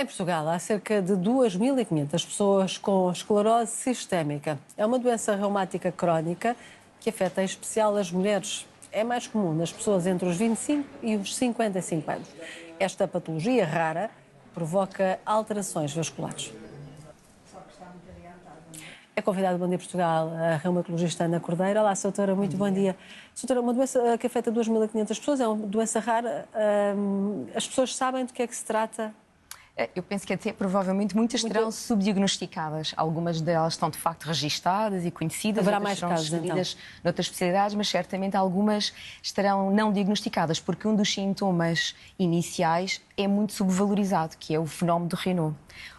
Em Portugal, há cerca de 2.500 pessoas com esclerose sistémica. É uma doença reumática crónica que afeta em especial as mulheres. É mais comum nas pessoas entre os 25 e os 55 anos. Esta patologia rara provoca alterações vasculares. É convidada do Bom Dia Portugal a reumatologista Ana Cordeiro. Olá, doutora, muito bom dia. Doutora, uma doença que afeta 2.500 pessoas, é uma doença rara. As pessoas sabem do que é que se trata? Eu penso que até provavelmente muitas estarão subdiagnosticadas. Algumas delas estão de facto registadas e conhecidas. Haverá mais casos, escolhidas noutras especialidades, mas certamente algumas estarão não diagnosticadas, porque um dos sintomas iniciais é muito subvalorizado, que é o fenómeno de Raynaud.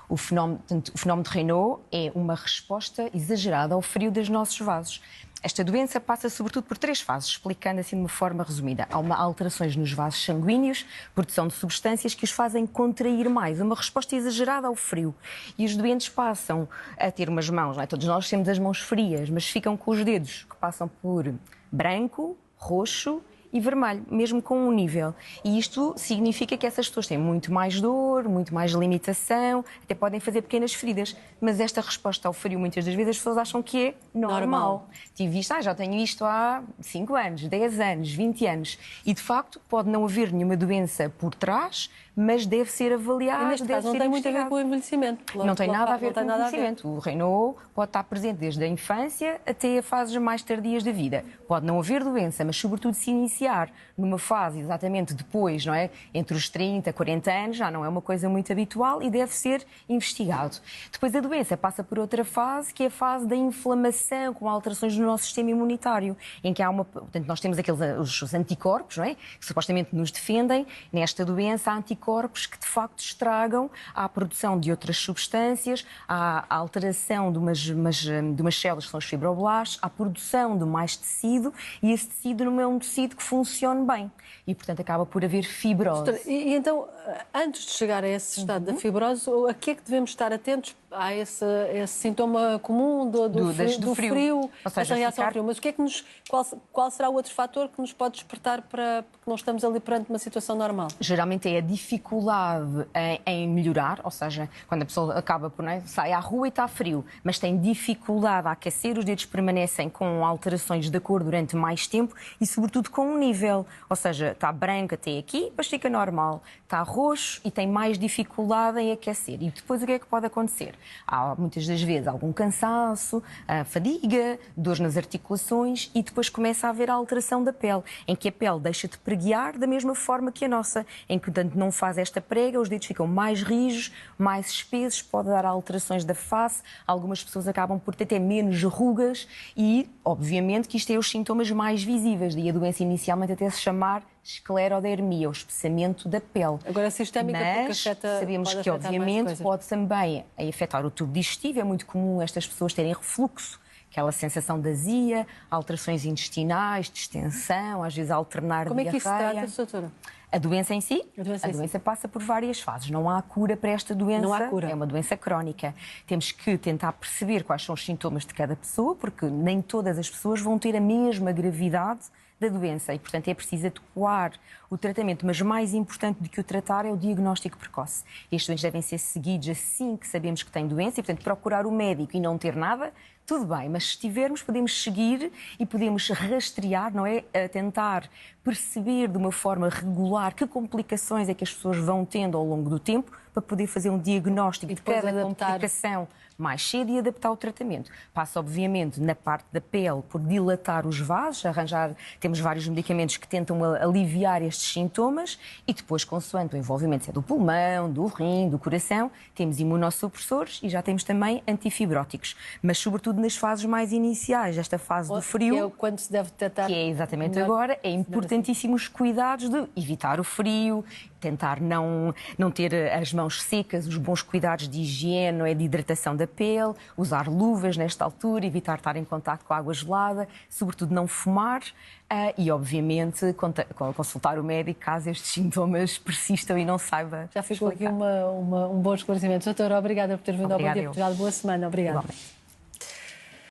O fenómeno de Raynaud é uma resposta exagerada ao frio dos nossos vasos. Esta doença passa sobretudo por 3 fases, explicando assim de uma forma resumida. Há alterações nos vasos sanguíneos, produção de substâncias que os fazem contrair mais, uma resposta exagerada ao frio. E os doentes passam a ter umas mãos, não é? Todos nós temos as mãos frias, mas ficam com os dedos que passam por branco, roxo e vermelho, mesmo com um nível. E isto significa que essas pessoas têm muito mais dor, muito mais limitação, até podem fazer pequenas feridas. Mas esta resposta ao frio, muitas das vezes, as pessoas acham que é normal. Tive isto, já tenho isto há 5 anos, 10 anos, 20 anos. E, de facto, pode não haver nenhuma doença por trás, mas deve ser avaliado. E neste caso não tem muito a ver com o envelhecimento. Não tem nada a ver com o envelhecimento. O Raynaud pode estar presente desde a infância até a fases mais tardias da vida. Pode não haver doença, mas sobretudo se iniciar numa fase exatamente depois, não é? Entre os 30 e 40 anos, já não é uma coisa muito habitual e deve ser investigado. Depois a doença passa por outra fase, que é a fase da inflamação, com alterações no nosso sistema imunitário, em que há portanto, nós temos os anticorpos, não é? Que supostamente nos defendem. Nesta doença há anticorpos que de facto estragam a produção de outras substâncias, a alteração de umas células que são os fibroblastos, a produção de mais tecido, e esse tecido não é um tecido que funcione bem e, portanto, acaba por haver fibrose. Doutora, e então, antes de chegar a esse estado da fibrose, a que é que devemos estar atentos? Há esse sintoma comum do frio, essa reação ao frio, mas o que é que qual será o outro fator que nos pode despertar para que não estamos ali perante uma situação normal? Geralmente é a dificuldade em melhorar, ou seja, quando a pessoa acaba por, sai à rua e está frio, mas tem dificuldade a aquecer, os dedos permanecem com alterações da cor durante mais tempo e, sobretudo, com um nível, ou seja, está branco até aqui, mas fica normal, está roxo e tem mais dificuldade em aquecer. E depois o que é que pode acontecer? Há muitas das vezes algum cansaço, fadiga, dores nas articulações e depois começa a haver a alteração da pele, em que a pele deixa de preguear da mesma forma que a nossa, em que, portanto, não faz esta prega, os dedos ficam mais rijos, mais espessos, pode dar alterações da face, algumas pessoas acabam por ter até menos rugas e, obviamente, que isto é os sintomas mais visíveis, daí a doença inicialmente até se chamar esclerodermia, o espessamento da pele. Agora, sistémica, porque afeta, sabemos que, obviamente, pode também afetar o tubo digestivo. É muito comum estas pessoas terem refluxo, aquela sensação de azia, alterações intestinais, distensão, às vezes alternar Como diarreia. Como é que isso se trata, doutora? A doença em si? A doença passa por várias fases. Não há cura para esta doença. Não há cura. É uma doença crónica. Temos que tentar perceber quais são os sintomas de cada pessoa, porque nem todas as pessoas vão ter a mesma gravidade da doença e, portanto, é preciso adequar o tratamento, mas mais importante do que o tratar é o diagnóstico precoce. Estes doentes devem ser seguidos assim que sabemos que têm doença e, portanto, procurar o médico e não ter nada, tudo bem, mas se tivermos, podemos seguir e podemos rastrear, não é? A tentar perceber de uma forma regular que complicações é que as pessoas vão tendo ao longo do tempo para poder fazer um diagnóstico de cada complicação mais cedo e adaptar o tratamento. Passa, obviamente, na parte da pele por dilatar os vasos, temos vários medicamentos que tentam aliviar estes sintomas e depois, consoante o envolvimento se é do pulmão, do rim, do coração, temos imunossupressores e já temos também antifibróticos. Mas, sobretudo, nas fases mais iniciais, esta fase do frio, que é quando se deve tratar, que é exatamente agora, é importantíssimos cuidados de evitar o frio, tentar não ter as mãos secas, os bons cuidados de higiene, de hidratação da pele, usar luvas nesta altura, evitar estar em contato com água gelada, sobretudo não fumar e, obviamente, consultar o médico caso estes sintomas persistam e não saiba. Já ficou aqui um bom esclarecimento. Doutora, obrigada por ter vindo ao Bom Dia Portugal. Boa semana. Obrigada. Igualmente.